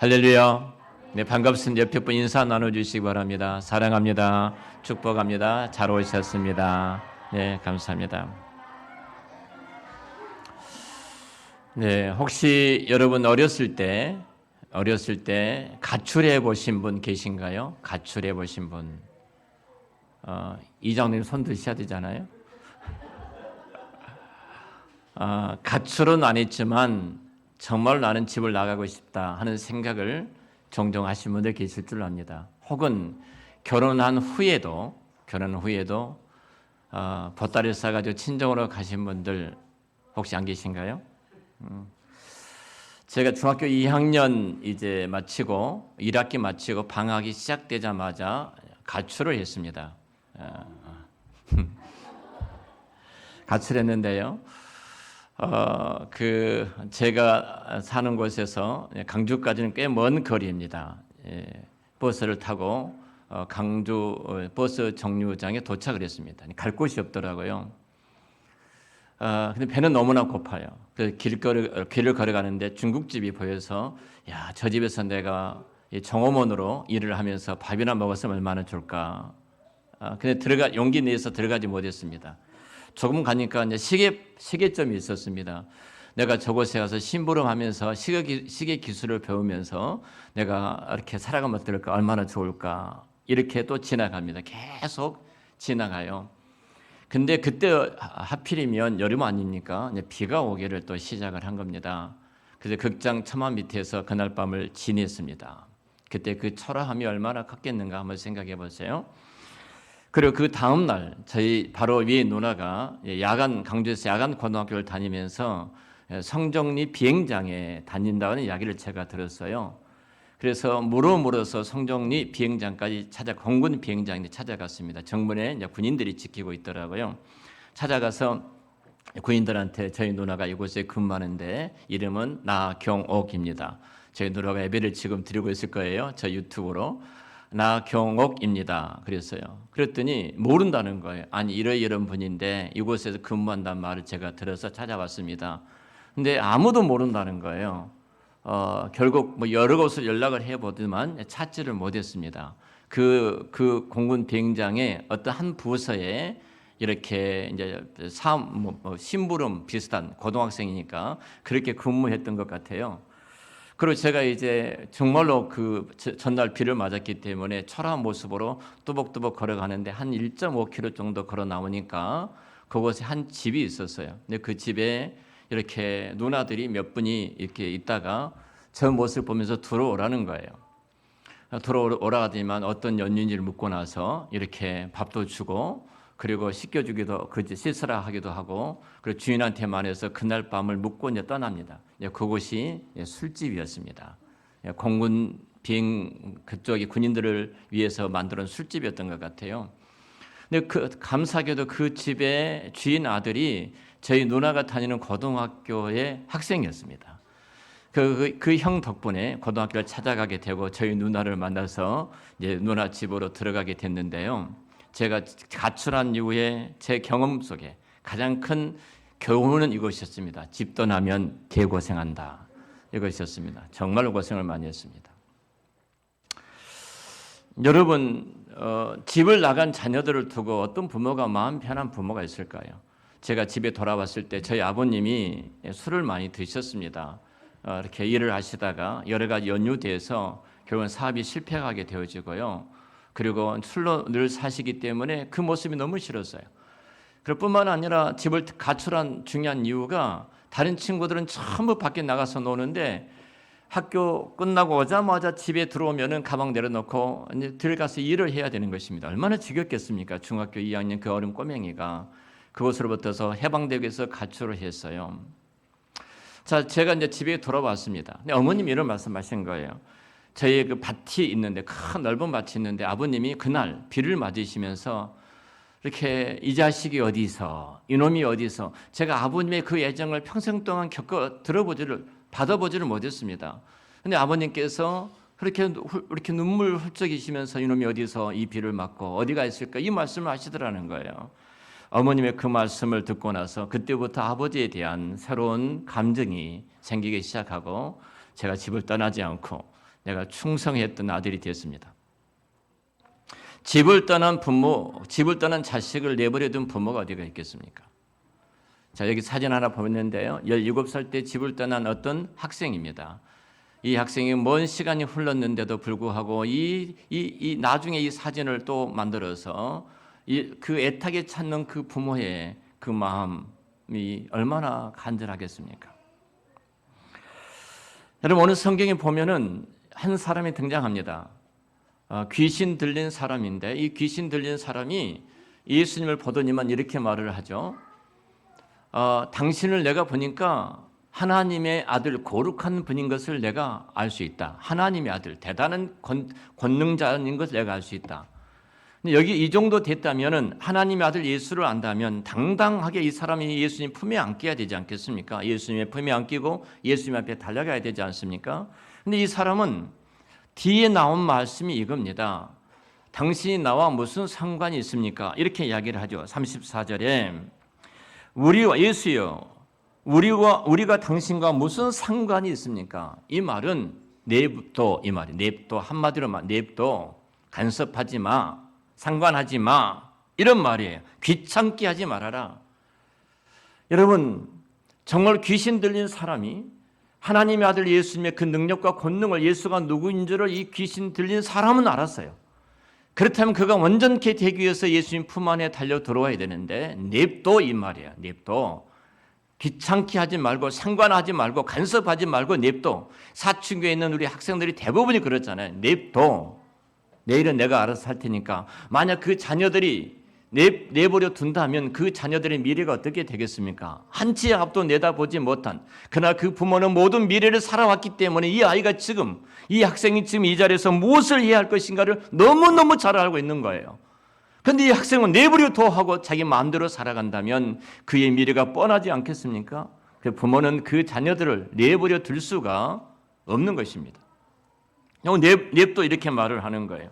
할렐루야. 네, 반갑습니다. 옆에 분 인사 나눠주시기 바랍니다. 사랑합니다. 축복합니다. 잘 오셨습니다. 네, 감사합니다. 네, 혹시 여러분 어렸을 때 가출해 보신 분 계신가요? 가출해 보신 분. 이장님 손 드셔야 되잖아요. 가출은 안 했지만 정말 나는 집을 나가고 싶다 하는 생각을 종종 하신 분들 계실 줄 압니다. 혹은 결혼 후에도 보따리 싸가지고 친정으로 가신 분들 혹시 안 계신가요? 제가 중학교 2학년 이제 마치고 1학기 마치고 방학이 시작되자마자 가출을 했습니다. 가출했는데요. 제가 사는 곳에서 강주까지는 꽤 먼 거리입니다. 버스를 타고 강주 버스 정류장에 도착을 했습니다. 갈 곳이 없더라고요. 근데 배는 너무나 고파요. 그래서 길을 걸어가는데 중국집이 보여서 야, 저 집에서 내가 정호원으로 일을 하면서 밥이나 먹었으면 얼마나 좋을까. 근데 용기 내서 들어가지 못했습니다. 조금 가니까 이제 시계점이 있었습니다. 내가 저곳에 가서 심부름하면서 시계 기술을 배우면서 내가 이렇게 살아가면 어떨까, 얼마나 좋을까. 이렇게 또 지나갑니다. 계속 지나가요. 근데 그때 하필이면 여름 아닙니까? 이제 비가 오기를 또 시작을 한 겁니다. 그래서 극장 처마 밑에서 그날 밤을 지냈습니다. 그때 그 초라함이 얼마나 컸겠는가 한번 생각해 보세요. 그리고 그 다음 날 저희 바로 위에 누나가 강주에서 야간 고등학교를 다니면서 성정리 비행장에 다닌다는 이야기를 제가 들었어요. 그래서 물어서 성정리 비행장까지 공군 비행장에 찾아갔습니다. 정문에 이제 군인들이 지키고 있더라고요. 찾아가서 군인들한테 저희 누나가 이곳에 근무하는데 이름은 나경옥입니다. 저희 누나가 예배를 지금 드리고 있을 거예요. 저 유튜브로. 나경옥입니다. 그랬어요. 그랬더니 모른다는 거예요. 아니 이런 분인데 이곳에서 근무한다는 말을 제가 들어서 찾아왔습니다. 근데 아무도 모른다는 거예요. 결국 뭐 여러 곳을 연락을 해보더만 찾지를 못했습니다. 그 공군 비행장의 어떤 한 부서에 이렇게 이제 심부름 비슷한 고등학생이니까 그렇게 근무했던 것 같아요. 그리고 제가 이제 정말로 그 전날 비를 맞았기 때문에 초라한 모습으로 뚜벅뚜벅 걸어가는데 한 1.5km 정도 걸어 나오니까 그곳에 한 집이 있었어요. 근데 그 집에 이렇게 누나들이 몇 분이 이렇게 있다가 저 모습을 보면서 들어오라는 거예요. 들어오라 하더니만 어떤 연유인지를 묻고 나서 이렇게 밥도 주고 그리고 씻겨주기도 씻으라 하기도 하고 그리고 주인한테 말해서 그날 밤을 묵고 이제 떠납니다. 그곳이 술집이었습니다. 공군 비행 그쪽이 군인들을 위해서 만들어 술집이었던 것 같아요. 근데 감사하게도 그 집의 주인 아들이 저희 누나가 다니는 고등학교의 학생이었습니다. 그 형 덕분에 고등학교를 찾아가게 되고 저희 누나를 만나서 이제 누나 집으로 들어가게 됐는데요. 제가 가출한 이후에 제 경험 속에 가장 큰 교훈은 이것이었습니다. 집 떠나면 개고생한다. 이것이었습니다. 정말로 고생을 많이 했습니다. 여러분, 집을 나간 자녀들을 두고 어떤 부모가 마음 편한 부모가 있을까요? 제가 집에 돌아왔을 때 저희 아버님이 술을 많이 드셨습니다. 이렇게 일을 하시다가 여러 가지 연유돼서 결국은 사업이 실패하게 되어지고요. 그리고 술로 늘 사시기 때문에 그 모습이 너무 싫었어요. 그럴 뿐만 아니라 집을 가출한 중요한 이유가 다른 친구들은 전부 밖에 나가서 노는데 학교 끝나고 오자마자 집에 들어오면은 가방 내려놓고 이제 들어가서 일을 해야 되는 것입니다. 얼마나 지겹겠습니까? 중학교 2학년 그 어린 꼬맹이가 그곳으로부터서 해방되기 위해서 가출을 했어요. 자, 제가 이제 집에 돌아왔습니다. 근데 어머님이 이런 말씀하신 거예요. 저희 그 밭이 있는데 큰 넓은 밭이 있는데 아버님이 그날 비를 맞으시면서 이렇게 이 자식이 어디서 이놈이 어디서 제가 아버님의 그 애정을 평생 동안 받아보지를 못했습니다. 근데 아버님께서 그렇게 눈물 훌쩍이시면서 이놈이 어디서 이 비를 맞고 어디가 있을까 이 말씀을 하시더라는 거예요. 어머님의 그 말씀을 듣고 나서 그때부터 아버지에 대한 새로운 감정이 생기기 시작하고 제가 집을 떠나지 않고 내가 충성했던 아들이 됐습니다. 집을 떠난 부모, 집을 떠난 자식을 내버려둔 부모가 어디가 있겠습니까? 자, 여기 사진 하나 보였는데요. 17살 때 집을 떠난 어떤 학생입니다. 이 학생이 먼 시간이 흘렀는데도 불구하고 나중에 이 사진을 또 만들어서 그 애타게 찾는 그 부모의 그 마음이 얼마나 간절하겠습니까? 여러분, 오늘 성경에 보면은 한 사람이 등장합니다. 귀신 들린 사람인데 이 귀신 들린 사람이 예수님을 보더니만 이렇게 말을 하죠. 당신을 내가 보니까 하나님의 아들, 거룩한 분인 것을 내가 알 수 있다. 하나님의 아들, 대단한 권능자인 것을 내가 알 수 있다. 근데 여기 이 정도 됐다면은 하나님의 아들 예수를 안다면 당당하게 이 사람이 예수님 품에 안겨야 되지 않겠습니까? 예수님의 품에 안기고 예수님 앞에 달려가야 되지 않습니까? 근데 이 사람은 뒤에 나온 말씀이 이겁니다. 당신이 나와 무슨 상관이 있습니까? 이렇게 이야기를 하죠. 34절에 우리와 예수여, 우리가 당신과 무슨 상관이 있습니까? 이 말은 냅둬, 이 말이 냅둬, 한마디로 말 냅둬, 간섭하지 마, 상관하지 마, 이런 말이에요. 귀찮게 하지 말아라. 여러분, 정말 귀신 들린 사람이 하나님의 아들 예수님의 그 능력과 권능을, 예수가 누구인 줄을 이 귀신 들린 사람은 알았어요. 그렇다면 그가 완전케 되기 위해서 예수님 품 안에 달려 들어와야 되는데 냅둬, 이 말이에요. 냅둬. 귀찮게 하지 말고, 상관하지 말고, 간섭하지 말고 냅둬. 사춘기에 있는 우리 학생들이 대부분이 그렇잖아요. 냅둬. 내일은 내가 알아서 할 테니까. 만약 그 자녀들이 내버려 둔다면 그 자녀들의 미래가 어떻게 되겠습니까? 한치의 앞도 내다보지 못한, 그러나 그 부모는 모든 미래를 살아왔기 때문에 이 아이가 지금, 이 학생이 지금 이 자리에서 무엇을 해야 할 것인가를 너무너무 잘 알고 있는 거예요. 그런데 이 학생은 내버려 둬 하고 자기 마음대로 살아간다면 그의 미래가 뻔하지 않겠습니까? 그 부모는 그 자녀들을 내버려 둘 수가 없는 것입니다. 냅둬, 이렇게 말을 하는 거예요.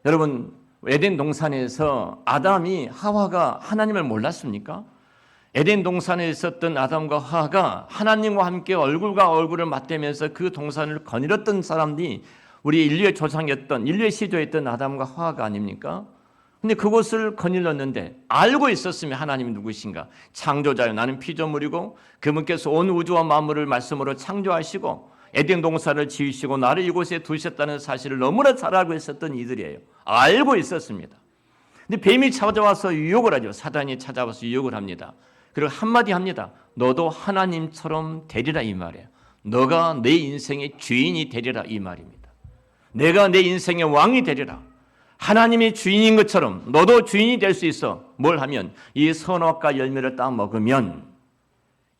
여러분, 에덴 동산에서 아담이 하와가 하나님을 몰랐습니까? 에덴 동산에 있었던 아담과 하와가 하나님과 함께 얼굴과 얼굴을 맞대면서 그 동산을 거닐었던 사람들이 우리 인류의 조상이었던, 인류의 시조였던 아담과 하와가 아닙니까? 근데 그곳을 거닐렀는데 알고 있었으면 하나님이 누구신가? 창조자요, 나는 피조물이고 그분께서 온 우주와 만물을 말씀으로 창조하시고 에덴 동산을 지으시고 나를 이곳에 두셨다는 사실을 너무나 잘 알고 있었던 이들이에요. 알고 있었습니다. 근데 뱀이 찾아와서 유혹을 하죠. 사단이 찾아와서 유혹을 합니다. 그리고 한마디 합니다. 너도 하나님처럼 되리라, 이 말이에요. 너가 내 인생의 주인이 되리라, 이 말입니다. 내가 내 인생의 왕이 되리라. 하나님이 주인인 것처럼 너도 주인이 될 수 있어. 뭘 하면? 이 선악과 열매를 따 먹으면.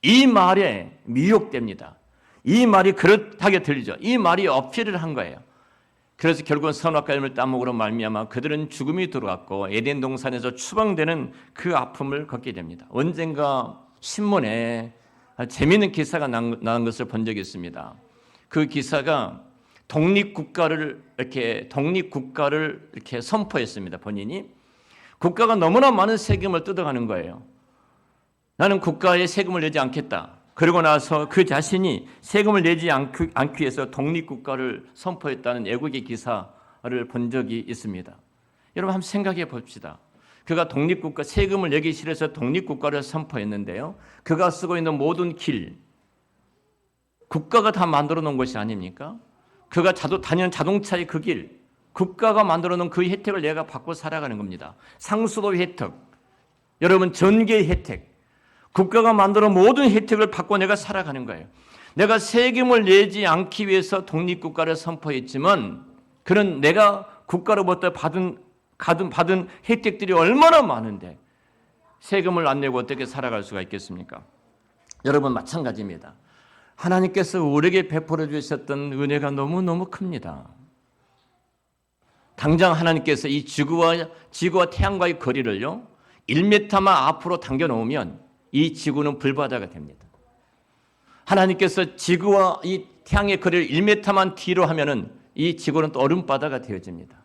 이 말에 미혹됩니다. 이 말이 그렇다게 들리죠. 이 말이 어필을 한 거예요. 그래서 결국은 선악과 열매를 따먹으로 말미암아 그들은 죽음이 들어왔고 에덴 동산에서 추방되는 그 아픔을 겪게 됩니다. 언젠가 신문에 재미있는 기사가 난 것을 본 적이 있습니다. 그 기사가 독립국가를 이렇게 선포했습니다. 본인이 국가가 너무나 많은 세금을 뜯어가는 거예요. 나는 국가에 세금을 내지 않겠다. 그러고 나서 그 자신이 세금을 내지 않기 위해서 독립국가를 선포했다는 애국의 기사를 본 적이 있습니다. 여러분 한번 생각해 봅시다. 그가 독립국가, 세금을 내기 싫어서 독립국가를 선포했는데요. 그가 쓰고 있는 모든 길, 국가가 다 만들어 놓은 것이 아닙니까? 그가 다니는 자동차의 그 길, 국가가 만들어 놓은 그 혜택을 내가 받고 살아가는 겁니다. 상수도 혜택, 여러분 전기 혜택, 국가가 만들어 모든 혜택을 받고 내가 살아가는 거예요. 내가 세금을 내지 않기 위해서 독립국가를 선포했지만 그런 내가 국가로부터 받은 혜택들이 얼마나 많은데 세금을 안 내고 어떻게 살아갈 수가 있겠습니까? 여러분 마찬가지입니다. 하나님께서 우리에게 베풀어 주셨던 은혜가 너무너무 큽니다. 당장 하나님께서 이 지구와 태양과의 거리를요 1m만 앞으로 당겨놓으면 이 지구는 불바다가 됩니다. 하나님께서 지구와 이 태양의 거리를 1m만 뒤로 하면은 이 지구는 또 얼음바다가 되어집니다.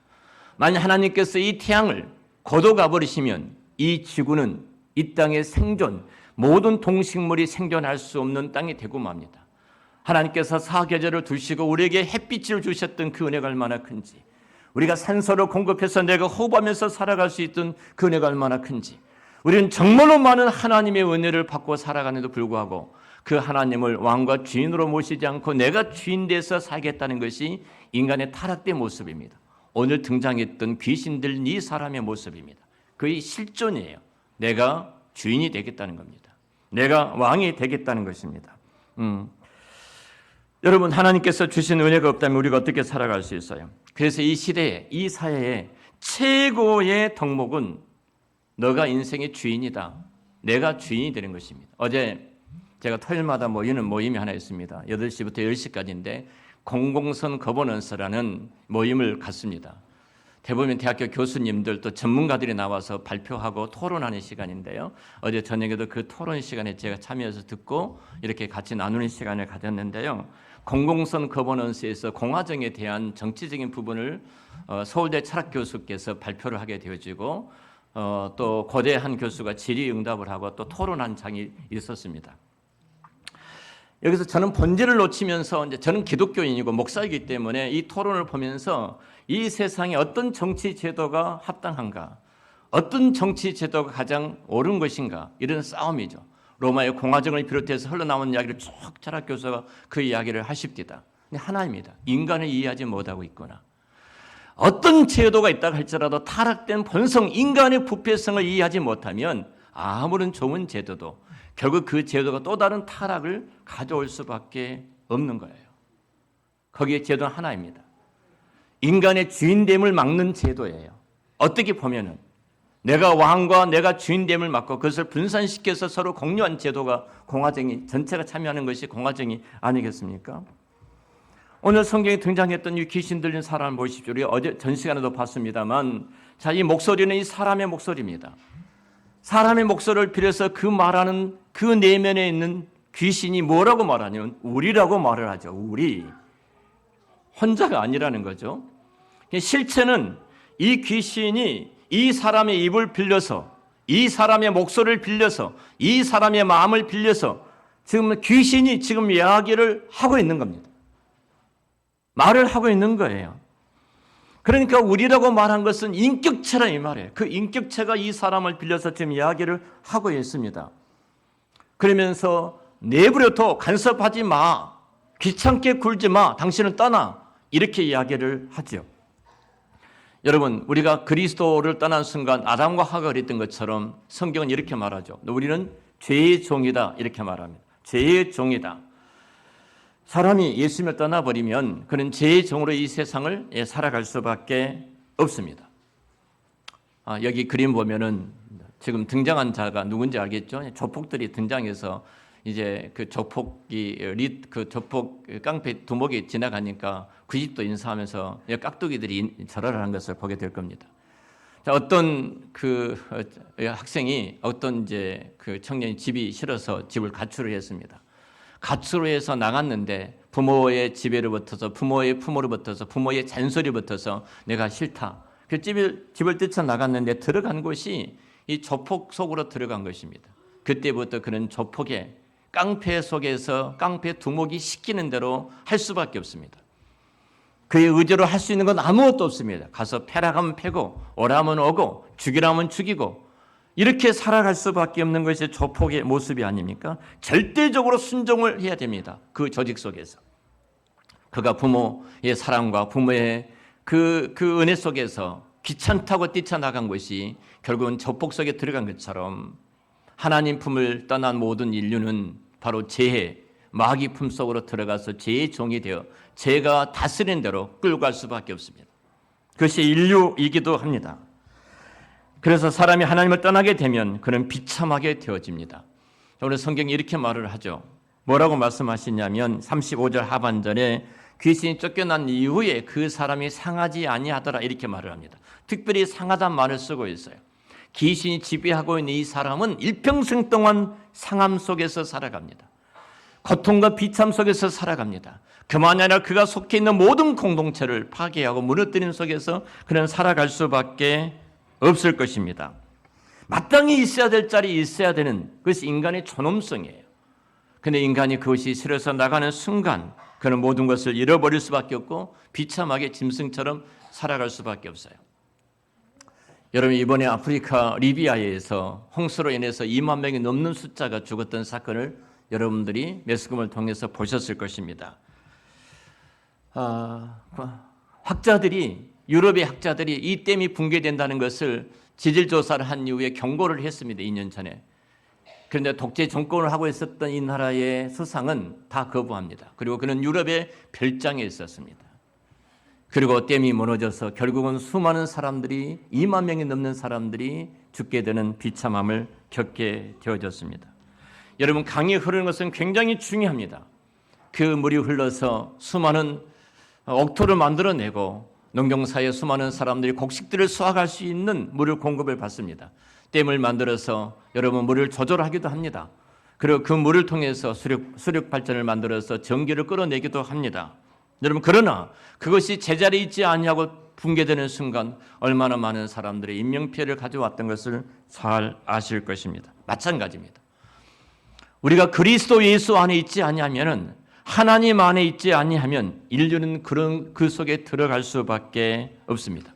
만약 하나님께서 이 태양을 걷어가 버리시면 이 지구는 이 땅의 생존, 모든 동식물이 생존할 수 없는 땅이 되고 맙니다. 하나님께서 사계절을 두시고 우리에게 햇빛을 주셨던 그 은혜가 얼마나 큰지, 우리가 산소를 공급해서 내가 호흡하면서 살아갈 수 있던 그 은혜가 얼마나 큰지, 우리는 정말로 많은 하나님의 은혜를 받고 살아가는데도 불구하고 그 하나님을 왕과 주인으로 모시지 않고 내가 주인 돼서 살겠다는 것이 인간의 타락된 모습입니다. 오늘 등장했던 귀신들 이 사람의 모습입니다. 그의 실존이에요. 내가 주인이 되겠다는 겁니다. 내가 왕이 되겠다는 것입니다. 여러분, 하나님께서 주신 은혜가 없다면 우리가 어떻게 살아갈 수 있어요? 그래서 이 시대에, 이 사회에 최고의 덕목은 너가 인생의 주인이다. 내가 주인이 되는 것입니다. 어제 제가 토요일마다 모이는 모임이 하나 있습니다. 8시부터 10시까지인데 공공선 거버넌스라는 모임을 갖습니다. 대부분 대학교 교수님들 또 전문가들이 나와서 발표하고 토론하는 시간인데요. 어제 저녁에도 그 토론 시간에 제가 참여해서 듣고 이렇게 같이 나누는 시간을 가졌는데요. 공공선 거버넌스에서 공화정에 대한 정치적인 부분을 서울대 철학 교수께서 발표를 하게 되어지고 또 고대 한 교수가 질의응답을 하고 또 토론한 장이 있었습니다. 여기서 저는 본질을 놓치면서 이제 저는 기독교인이고 목사이기 때문에 이 토론을 보면서 이 세상에 어떤 정치 제도가 합당한가, 어떤 정치 제도가 가장 옳은 것인가, 이런 싸움이죠. 로마의 공화정을 비롯해서 흘러나온 이야기를 쭉 철학 교수가 그 이야기를 하십니다. 근데 하나입니다. 인간을 이해하지 못하고 있거나 어떤 제도가 있다고 할지라도 타락된 본성, 인간의 부패성을 이해하지 못하면 아무런 좋은 제도도 결국 그 제도가 또 다른 타락을 가져올 수밖에 없는 거예요. 거기에 제도는 하나입니다. 인간의 주인됨을 막는 제도예요. 어떻게 보면은 내가 왕과 내가 주인됨을 막고 그것을 분산시켜서 서로 공유한 제도가 공화정이 전체가 참여하는 것이 공화정이 아니겠습니까? 오늘 성경에 등장했던 이 귀신 들린 사람을 보십시오. 우리가 어제 전 시간에도 봤습니다만, 자, 이 목소리는 이 사람의 목소리입니다. 사람의 목소리를 빌어서 그 말하는 그 내면에 있는 귀신이 뭐라고 말하냐면 우리라고 말을 하죠. 우리. 혼자가 아니라는 거죠. 실체는 이 귀신이 이 사람의 입을 빌려서, 이 사람의 목소리를 빌려서, 이 사람의 마음을 빌려서 지금 귀신이 지금 이야기를 하고 있는 겁니다. 말을 하고 있는 거예요. 그러니까 우리라고 말한 것은 인격체라 이 말이에요. 그 인격체가 이 사람을 빌려서 지금 이야기를 하고 있습니다. 그러면서 내버려둬, 간섭하지 마, 귀찮게 굴지 마, 당신은 떠나, 이렇게 이야기를 하죠. 여러분, 우리가 그리스도를 떠난 순간 아담과 하가가 그랬던 것처럼 성경은 이렇게 말하죠. 우리는 죄의 종이다, 이렇게 말합니다. 죄의 종이다. 사람이 예수님을 떠나버리면 그는 죄의 종으로 이 세상을 살아갈 수밖에 없습니다. 여기 그림 보면은 지금 등장한 자가 누군지 알겠죠? 조폭들이 등장해서 이제 그 조폭이 그 조폭 깡패 두목이 지나가니까 90도 인사하면서 깍두기들이 절을 하는 것을 보게 될 겁니다. 자, 어떤 그 학생이 어떤 이제 그 청년이 집이 싫어서 집을 가출을 했습니다. 가출을 해서 나갔는데 부모의 지배로부터서 부모의 품으로부터서 부모의 잔소리부터서 내가 싫다. 그 집을 뛰쳐나갔는데 들어간 곳이 이 조폭 속으로 들어간 것입니다. 그때부터 그는 조폭의 깡패 속에서 깡패 두목이 시키는 대로 할 수밖에 없습니다. 그의 의지로 할 수 있는 건 아무것도 없습니다. 가서 패라면 패고 오라면 오고 죽이라면 죽이고 이렇게 살아갈 수밖에 없는 것이 조폭의 모습이 아닙니까? 절대적으로 순종을 해야 됩니다. 그 조직 속에서. 그가 부모의 사랑과 부모의 그 은혜 속에서 귀찮다고 뛰쳐나간 것이 결국은 조폭 속에 들어간 것처럼 하나님 품을 떠난 모든 인류는 바로 죄의 마귀 품 속으로 들어가서 죄의 종이 되어 죄가 다스리는 대로 끌고 갈 수밖에 없습니다. 그것이 인류이기도 합니다. 그래서 사람이 하나님을 떠나게 되면 그는 비참하게 되어집니다. 오늘 성경이 이렇게 말을 하죠. 뭐라고 말씀하시냐면 35절 하반절에 귀신이 쫓겨난 이후에 그 사람이 상하지 아니하더라 이렇게 말을 합니다. 특별히 상하다는 말을 쓰고 있어요. 귀신이 지배하고 있는 이 사람은 일평생 동안 상함 속에서 살아갑니다. 고통과 비참 속에서 살아갑니다. 그만이 아니라 그가 속해 있는 모든 공동체를 파괴하고 무너뜨리는 속에서 그는 살아갈 수밖에 없을 것입니다. 마땅히 있어야 될 자리에 있어야 되는 것이 인간의 존엄성이에요. 근데 인간이 그것이 싫어서 나가는 순간 그는 모든 것을 잃어버릴 수밖에 없고 비참하게 짐승처럼 살아갈 수밖에 없어요. 여러분, 이번에 아프리카 리비아에서 홍수로 인해서 2만 명이 넘는 숫자가 죽었던 사건을 여러분들이 매스컴을 통해서 보셨을 것입니다. 유럽의 학자들이 이 댐이 붕괴된다는 것을 지질조사를 한 이후에 경고를 했습니다. 2년 전에. 그런데 독재 정권을 하고 있었던 이 나라의 수상은 다 거부합니다. 그리고 그는 유럽의 별장에 있었습니다. 그리고 댐이 무너져서 결국은 수많은 사람들이 2만 명이 넘는 사람들이 죽게 되는 비참함을 겪게 되어졌습니다. 여러분, 강이 흐르는 것은 굉장히 중요합니다. 그 물이 흘러서 수많은 옥토를 만들어내고 농경사의 수많은 사람들이 곡식들을 수확할 수 있는 물을 공급을 받습니다. 댐을 만들어서 여러분 물을 조절하기도 합니다. 그리고 그 물을 통해서 수력 발전을 만들어서 전기를 끌어내기도 합니다. 여러분, 그러나 그것이 제자리에 있지 아니하고 붕괴되는 순간 얼마나 많은 사람들의 인명피해를 가져왔던 것을 잘 아실 것입니다. 마찬가지입니다. 우리가 그리스도 예수 안에 있지 아니하면은, 하나님 안에 있지 아니하면 인류는 그 속에 들어갈 수밖에 없습니다.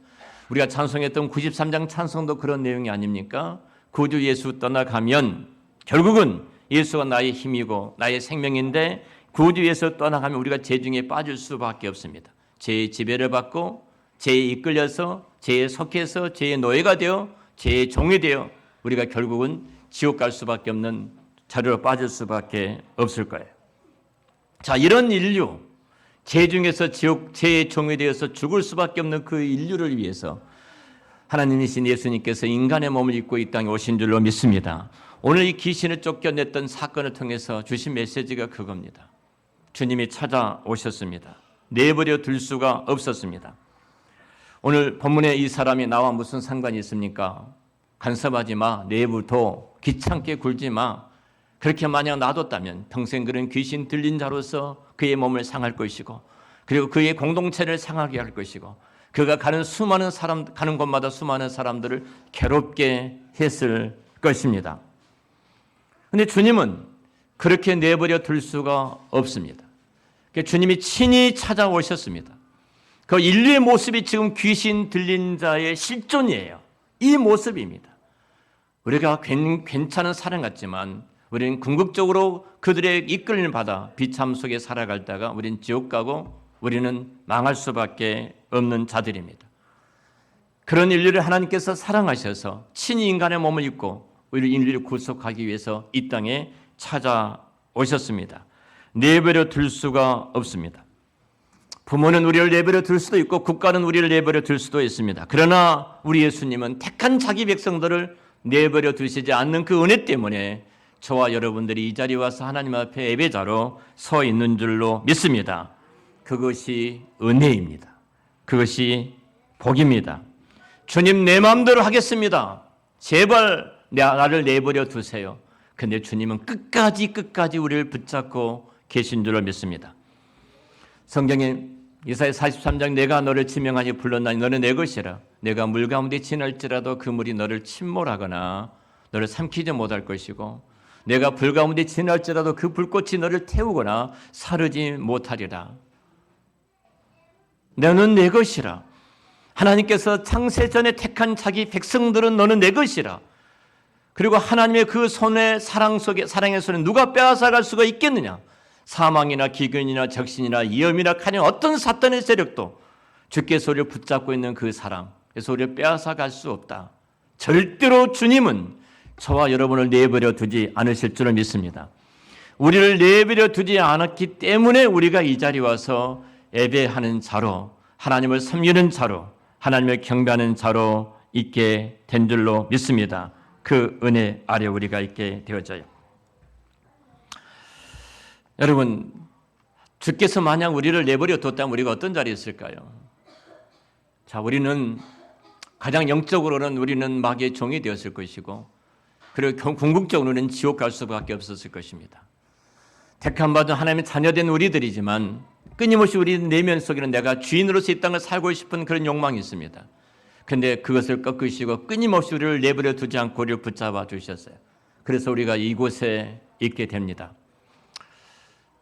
우리가 찬송했던 93장 찬송도 그런 내용이 아닙니까? 구주 예수 떠나가면 결국은 예수가 나의 힘이고 나의 생명인데, 구주 예수 떠나가면 우리가 죄중에 빠질 수밖에 없습니다. 죄의 지배를 받고 죄에 이끌려서 죄에 속해서 죄의 노예가 되어 죄의 종이 되어 우리가 결국은 지옥 갈 수밖에 없는 자리로 빠질 수밖에 없을 거예요. 자, 이런 인류, 죄 중에서 죄의 종이 되어서 죽을 수밖에 없는 그 인류를 위해서 하나님이신 예수님께서 인간의 몸을 입고 이 땅에 오신 줄로 믿습니다. 오늘 이 귀신을 쫓겨냈던 사건을 통해서 주신 메시지가 그겁니다. 주님이 찾아오셨습니다. 내버려 둘 수가 없었습니다. 오늘 본문에 이 사람이 나와 무슨 상관이 있습니까? 간섭하지 마, 내버려, 귀찮게 굴지 마. 그렇게 만약 놔뒀다면 평생 그런 귀신 들린 자로서 그의 몸을 상할 것이고, 그리고 그의 공동체를 상하게 할 것이고, 그가 가는 곳마다 수많은 사람들을 괴롭게 했을 것입니다. 그런데 주님은 그렇게 내버려 둘 수가 없습니다. 주님이 친히 찾아오셨습니다. 그 인류의 모습이 지금 귀신 들린 자의 실존이에요. 이 모습입니다. 우리가 괜찮은 사람 같지만 우리는 궁극적으로 그들의 이끌림을 받아 비참 속에 살아가다가 우리는 지옥 가고 우리는 망할 수밖에 없는 자들입니다. 그런 인류를 하나님께서 사랑하셔서 친히 인간의 몸을 입고 우리 인류를 구속하기 위해서 이 땅에 찾아오셨습니다. 내버려 둘 수가 없습니다. 부모는 우리를 내버려 둘 수도 있고 국가는 우리를 내버려 둘 수도 있습니다. 그러나 우리 예수님은 택한 자기 백성들을 내버려 두시지 않는 그 은혜 때문에 저와 여러분들이 이 자리에 와서 하나님 앞에 예배자로 서 있는 줄로 믿습니다. 그것이 은혜입니다. 그것이 복입니다. 주님, 내 마음대로 하겠습니다. 제발 나를 내버려 두세요. 근데 주님은 끝까지 우리를 붙잡고 계신 줄로 믿습니다. 성경에 이사야 43장 내가 너를 지명하니 불렀나니 너는 내 것이라. 내가 물 가운데 지날지라도 그 물이 너를 침몰하거나 너를 삼키지 못할 것이고, 내가 불 가운데 지날지라도 그 불꽃이 너를 태우거나 사르지 못하리라. 너는 내 것이라. 하나님께서 창세 전에 택한 자기 백성들은 너는 내 것이라. 그리고 하나님의 그 손의 사랑의 손에 누가 빼앗아갈 수가 있겠느냐? 사망이나 기근이나 적신이나 위험이나 가령 어떤 사탄의 세력도 주께서 우리를 붙잡고 있는 그 사랑, 그래서 우리를 빼앗아갈 수 없다. 절대로 주님은 저와 여러분을 내버려 두지 않으실 줄을 믿습니다. 우리를 내버려 두지 않았기 때문에 우리가 이 자리에 와서 예배하는 자로, 하나님을 섬기는 자로, 하나님을 경배하는 자로 있게 된 줄로 믿습니다. 그 은혜 아래 우리가 있게 되어져요. 여러분, 주께서 만약 우리를 내버려 뒀다면 우리가 어떤 자리에 있을까요? 자, 우리는 가장 영적으로는 우리는 마귀의 종이 되었을 것이고, 그리고 궁극적으로는 지옥 갈 수밖에 없었을 것입니다. 택함 받은 하나님의 자녀된 우리들이지만 끊임없이 우리 내면 속에는 내가 주인으로서 이 땅을 살고 싶은 그런 욕망이 있습니다. 그런데 그것을 꺾으시고 끊임없이 우리를 내버려 두지 않고 우리를 붙잡아 주셨어요. 그래서 우리가 이곳에 있게 됩니다.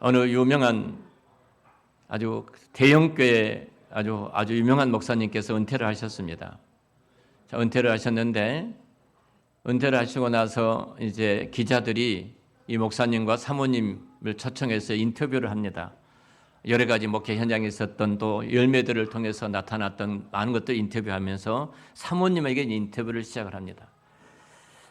어느 유명한 아주 대형교회 아주 유명한 목사님께서 은퇴를 하셨습니다. 자, 은퇴를 하셨는데 은퇴를 하시고 나서 이제 기자들이 이 목사님과 사모님을 초청해서 인터뷰를 합니다. 여러 가지 목회 현장에 있었던 또 열매들을 통해서 나타났던 많은 것들 인터뷰하면서 사모님에게 인터뷰를 시작을 합니다.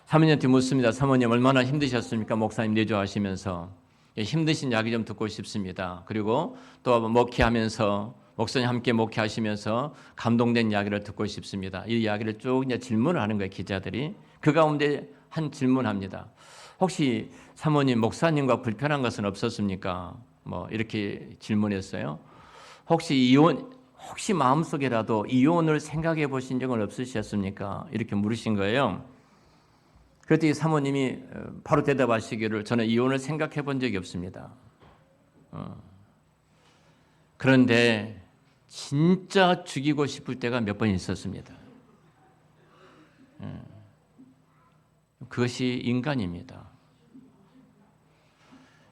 사모님한테 묻습니다. 사모님 얼마나 힘드셨습니까? 목사님 내조하시면서 힘드신 이야기 좀 듣고 싶습니다. 그리고 또 목회하면서 목사님 함께 목회하시면서 감동된 이야기를 듣고 싶습니다. 이 이야기를 쭉 이제 질문을 하는 거예요, 기자들이. 그 가운데 한 질문합니다. 혹시 사모님 목사님과 불편한 것은 없었습니까? 뭐 이렇게 질문했어요. 혹시 마음속에라도 이혼을 생각해 보신 적은 없으셨습니까? 이렇게 물으신 거예요. 그랬더니 사모님이 바로 대답하시기를 저는 이혼을 생각해 본 적이 없습니다. 그런데 진짜 죽이고 싶을 때가 몇 번 있었습니다. 그것이 인간입니다.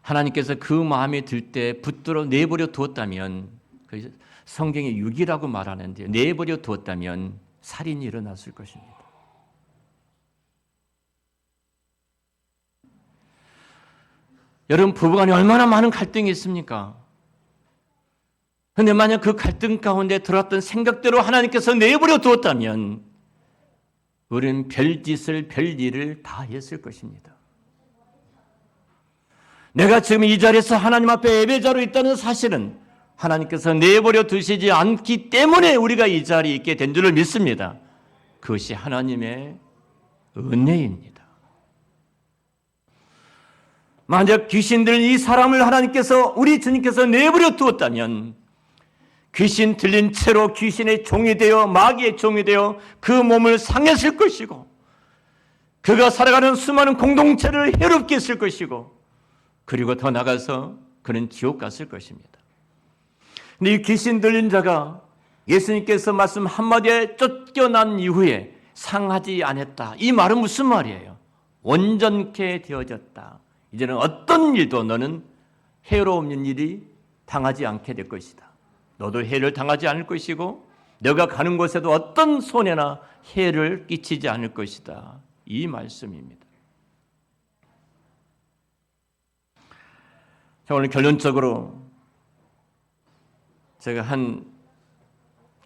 하나님께서 그 마음이 들 때 붙들어 내버려 두었다면, 성경에 유기라고 말하는데 내버려 두었다면 살인이 일어났을 것입니다. 여러분, 부부간에 얼마나 많은 갈등이 있습니까? 그런데 만약 그 갈등 가운데 들어왔던 생각대로 하나님께서 내버려 두었다면 우리는 별짓을 별일을 다 했을 것입니다. 내가 지금 이 자리에서 하나님 앞에 예배자로 있다는 사실은 하나님께서 내버려 두시지 않기 때문에 우리가 이 자리에 있게 된 줄을 믿습니다. 그것이 하나님의 은혜입니다. 만약 귀신들 이 사람을 하나님께서 우리 주님께서 내버려 두었다면 귀신 들린 채로 귀신의 종이 되어 마귀의 종이 되어 그 몸을 상했을 것이고 그가 살아가는 수많은 공동체를 해롭게 했을 것이고 그리고 더 나가서 그는 지옥 갔을 것입니다. 근데 이 귀신 들린 자가 예수님께서 말씀 한마디에 쫓겨난 이후에 상하지 않았다. 이 말은 무슨 말이에요? 온전케 되어졌다. 이제는 어떤 일도 너는 해로 없는 일이 당하지 않게 될 것이다. 너도 해를 당하지 않을 것이고 너가 가는 곳에도 어떤 손해나 해를 끼치지 않을 것이다. 이 말씀입니다. 자, 오늘 결론적으로 제가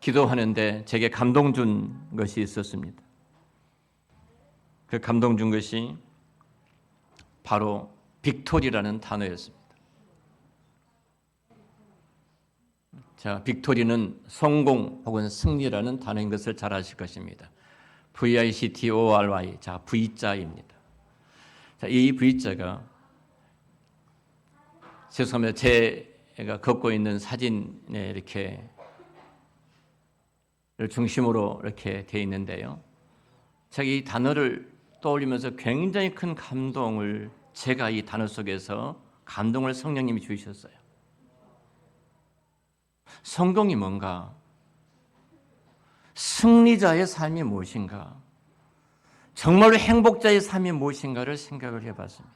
기도하는데 제게 감동 준 것이 있었습니다. 그 감동 준 것이 바로 빅토리라는 단어였습니다. 자, 빅토리는 성공 혹은 승리라는 단어인 것을 잘 아실 것입니다. VICTORY, 자, V자입니다. 자, 이 V자가 죄송합니다. 제가 걷고 있는 사진에 이렇게 중심으로 이렇게 되어 있는데요. 제가 이 단어를 떠올리면서 굉장히 큰 감동을 제가 이 단어 속에서 감동을 성령님이 주셨어요. 성공이 뭔가? 승리자의 삶이 무엇인가? 정말로 행복자의 삶이 무엇인가를 생각을 해봤습니다.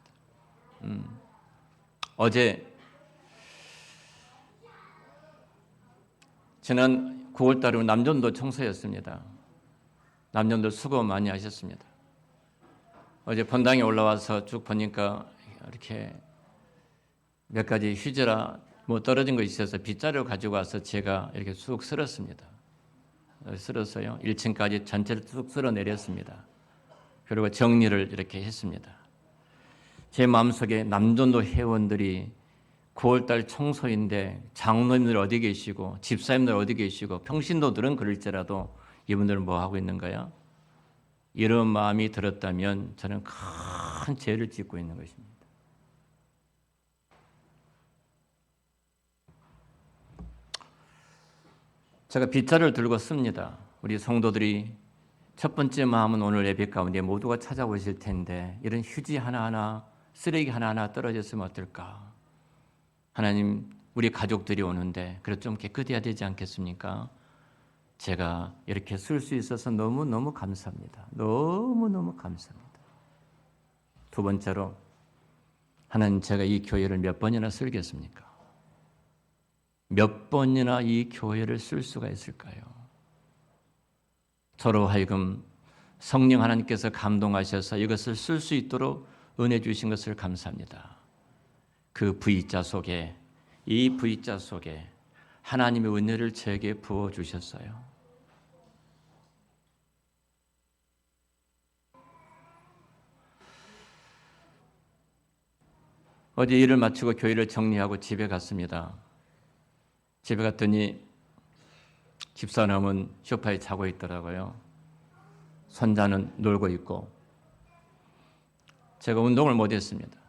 어제 지난 9월 달에 남전도 청소였습니다. 남전도 수고 많이 하셨습니다. 어제 본당에 올라와서 쭉 보니까 이렇게 몇 가지 휴지라 뭐 떨어진 거 있어서 빗자루를 가지고 와서 제가 이렇게 쑥 쓸었습니다. 쓸었어요. 1층까지 전체를 쑥 쓸어 내렸습니다. 그리고 정리를 이렇게 했습니다. 제 마음속에 남전도 회원들이 9월달 청소인데 장로님들 어디 계시고 집사님들 어디 계시고 평신도들은 그럴지라도 이분들은 뭐 하고 있는 거야? 이런 마음이 들었다면 저는 큰 죄를 짓고 있는 것입니다. 제가 빗자루를 들고 씁니다. 우리 성도들이 첫 번째 마음은 오늘 예배 가운데 모두가 찾아오실 텐데 이런 휴지 하나하나 쓰레기 하나하나 떨어졌으면 어떨까? 하나님, 우리 가족들이 오는데 그래도 좀 깨끗해야 되지 않겠습니까? 제가 이렇게 쓸 수 있어서 너무너무 감사합니다. 너무너무 감사합니다. 두 번째로 하나님, 제가 이 교회를 몇 번이나 쓸겠습니까? 몇 번이나 이 교회를 쓸 수가 있을까요? 저로 하여금 성령 하나님께서 감동하셔서 이것을 쓸 수 있도록 은혜 주신 것을 감사합니다. 그 V자 속에, 이 V자 속에 하나님의 은혜를 제게 부어주셨어요. 어제 일을 마치고 교회를 정리하고 집에 갔습니다. 집에 갔더니 집사람은 소파에 자고 있더라고요. 손자는 놀고 있고, 제가 운동을 못했습니다.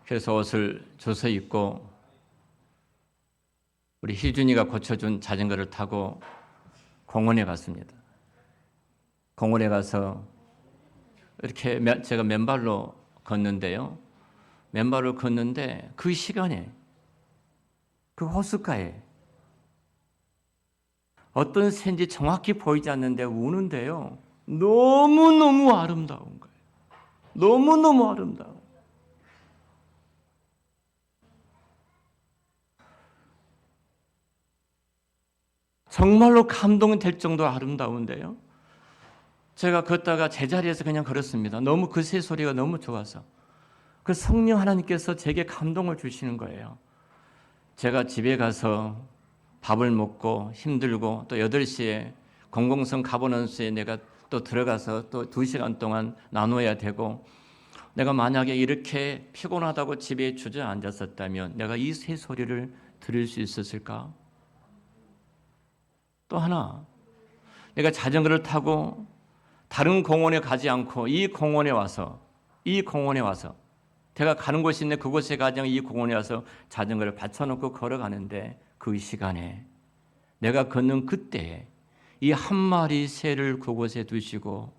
그래서 옷을 줘서 입고 우리 희준이가 고쳐준 자전거를 타고 공원에 갔습니다. 공원에 가서 이렇게 제가 맨발로 걷는데요. 맨발로 걷는데 그 시간에 그 호숫가에 어떤 새인지 정확히 보이지 않는데 우는데요. 너무너무 아름다운 거예요. 너무너무 아름다워. 정말로 감동이 될 정도로 아름다운데요. 제가 걷다가 제자리에서 그냥 걸었습니다. 너무 그 새 소리가 너무 좋아서. 그 성령 하나님께서 제게 감동을 주시는 거예요. 제가 집에 가서 밥을 먹고 힘들고 또 8시에 공공성 가보넌스에 내가 또 들어가서 또 2시간 동안 나눠야 되고, 내가 만약에 이렇게 피곤하다고 집에 주저앉았었다면 내가 이 새 소리를 들을 수 있었을까? 또 하나, 내가 자전거를 타고 다른 공원에 가지 않고 이 공원에 와서 제가 가는 곳이 있는데 그곳에 가지 않고 이 공원에 와서 자전거를 받쳐놓고 걸어가는데 그 시간에 내가 걷는 그때에 이 한 마리 새를 그곳에 두시고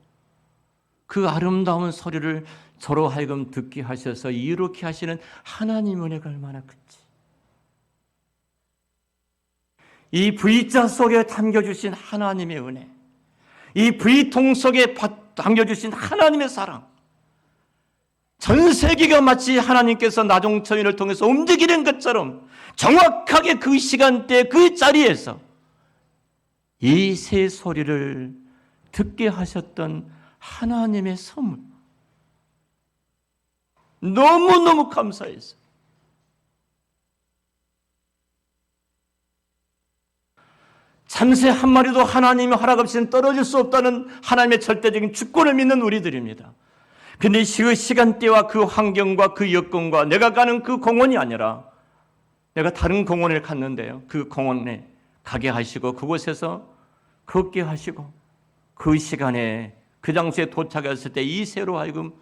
그 아름다운 소리를 저로 하여금 듣게 하셔서 이렇게 하시는 하나님 은혜가 얼마나 큰지. 이 V자 속에 담겨주신 하나님의 은혜, 이 V통 속에 담겨주신 하나님의 사랑, 전 세계가 마치 하나님께서 나종천인을 통해서 움직이는 것처럼 정확하게 그 시간대 그 자리에서 이 새 소리를 듣게 하셨던 하나님의 선물, 너무너무 감사했어요. 참새 한 마리도 하나님의 허락 없이는 떨어질 수 없다는 하나님의 절대적인 주권을 믿는 우리들입니다. 그런데 그 시간대와 그 환경과 그 여건과 내가 가는 그 공원이 아니라 내가 다른 공원을 갔는데요. 그 공원에 가게 하시고 그곳에서 걷게 하시고 그 시간에 그 장소에 도착했을 때 이 새로 하여금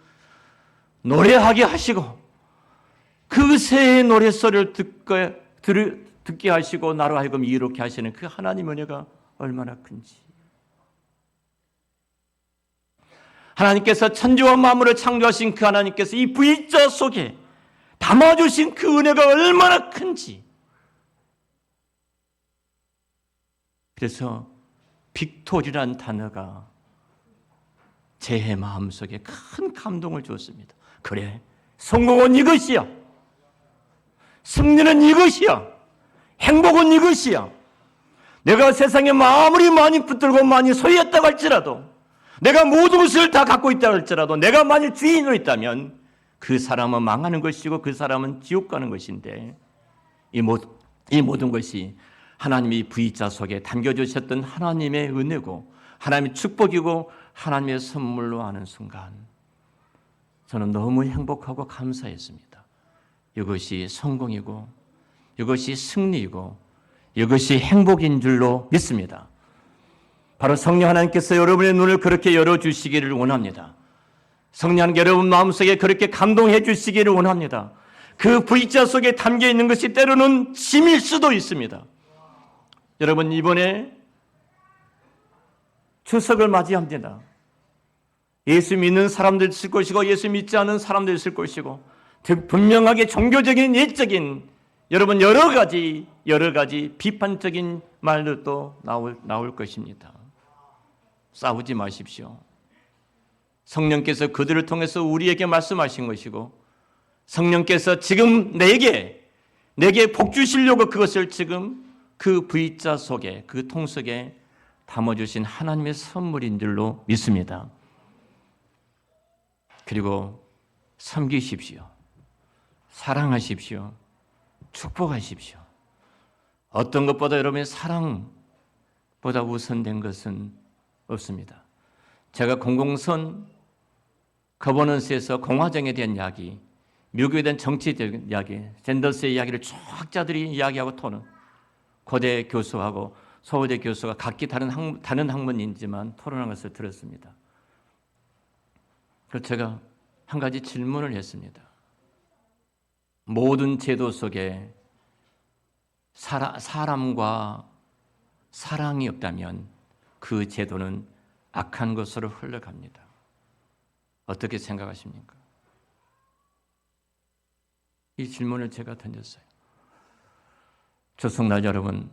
노래하게 하시고 그 새의 노랫소리를 듣게 하시고 나로 하여금 이렇게 하시는 그 하나님 은혜가 얼마나 큰지. 하나님께서 천지와 만물을 창조하신 그 하나님께서 이 V자 속에 담아주신 그 은혜가 얼마나 큰지. 그래서 빅토리란 단어가 제 마음속에 큰 감동을 줬습니다. 그래, 성공은 이것이야. 승리는 이것이야. 행복은 이것이야. 내가 세상에 아무리 많이 붙들고 많이 소유했다고 할지라도, 내가 모든 것을 다 갖고 있다고 할지라도, 내가 만일 주인으로 있다면 그 사람은 망하는 것이고 그 사람은 지옥 가는 것인데, 이 모든 것이 하나님이 V자 속에 담겨주셨던 하나님의 은혜고 하나님의 축복이고 하나님의 선물로 하는 순간 저는 너무 행복하고 감사했습니다. 이것이 성공이고 이것이 승리이고 이것이 행복인 줄로 믿습니다. 바로 성령 하나님께서 여러분의 눈을 그렇게 열어주시기를 원합니다. 성령 하나님 여러분 마음속에 그렇게 감동해 주시기를 원합니다. 그 V자 속에 담겨있는 것이 때로는 짐일 수도 있습니다. 여러분 이번에 추석을 맞이합니다. 예수 믿는 사람들 있을 것이고 예수 믿지 않는 사람들 있을 것이고 분명하게 종교적인 예적인 여러분 여러 가지 비판적인 말들도 나올 것입니다. 싸우지 마십시오. 성령께서 그들을 통해서 우리에게 말씀하신 것이고 성령께서 지금 내게 복 주시려고 그것을 지금 그 V자 속에, 그 통 속에 담아주신 하나님의 선물인 줄로 믿습니다. 그리고 섬기십시오. 사랑하십시오. 축복하십시오. 어떤 것보다 여러분의 사랑보다 우선된 것은 없습니다. 제가 공공선 거버넌스에서 공화정에 대한 이야기, 미국에 대한 정치적 이야기, 샌더스의 이야기를 쫙자들이 이야기하고 토는 고대 교수하고 서울대 교수가 각기 다른 학문이지만 토론한 것을 들었습니다. 그래서 제가 한 가지 질문을 했습니다. 모든 제도 속에 사람과 사랑이 없다면 그 제도는 악한 것으로 흘러갑니다. 어떻게 생각하십니까? 이 질문을 제가 던졌어요. 조성날 여러분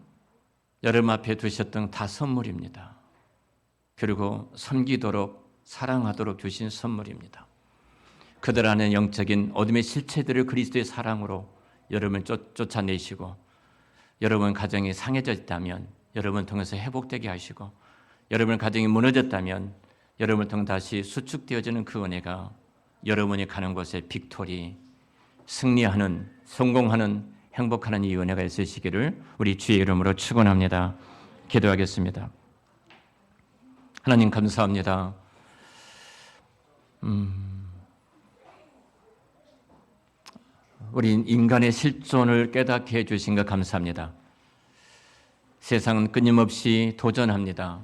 앞에 두셨던 다 선물입니다. 그리고 섬기도록 사랑하도록 주신 선물입니다. 그들 안에 영적인 어둠의 실체들을 그리스도의 사랑으로 여러분을 쫓아내시고 여러분 가정이 상해져 있다면 여러분 통해서 회복되게 하시고 여러분 가정이 무너졌다면 여러분을 통해 다시 수축되어지는 그 은혜가 여러분이 가는 곳에 빅토리, 승리하는, 성공하는, 행복하는 이 은혜가 있으시기를 우리 주의 이름으로 축원합니다. 기도하겠습니다. 하나님 감사합니다. 우리 인간의 실존을 깨닫게 해주신 것 감사합니다. 세상은 끊임없이 도전합니다.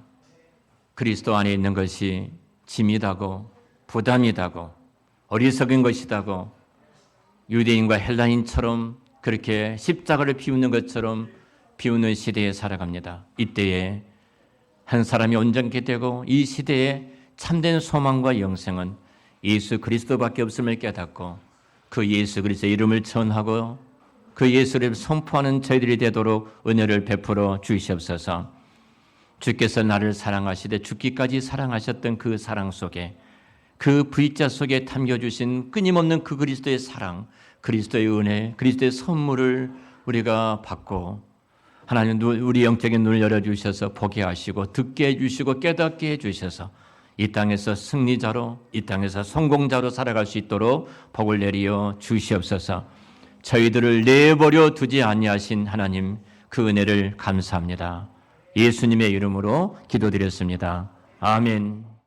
그리스도 안에 있는 것이 짐이다고 부담이다고 어리석은 것이다고 유대인과 헬라인처럼 그렇게 십자가를 비우는 것처럼 비우는 시대에 살아갑니다. 이때에 한 사람이 온전케 되고 이 시대에 참된 소망과 영생은 예수 그리스도밖에 없음을 깨닫고 그 예수 그리스도의 이름을 전하고 그 예수를 선포하는 저희들이 되도록 은혜를 베풀어 주시옵소서. 주께서 나를 사랑하시되 죽기까지 사랑하셨던 그 사랑 속에 그 V자 속에 담겨주신 끊임없는 그 그리스도의 사랑, 그리스도의 은혜, 그리스도의 선물을 우리가 받고 하나님 우리 영적인 눈을 열어주셔서 보게 하시고 듣게 해주시고 깨닫게 해주셔서 이 땅에서 승리자로 이 땅에서 성공자로 살아갈 수 있도록 복을 내리어 주시옵소서. 저희들을 내버려 두지 아니하신 하나님 그 은혜를 감사합니다. 예수님의 이름으로 기도드렸습니다. 아멘.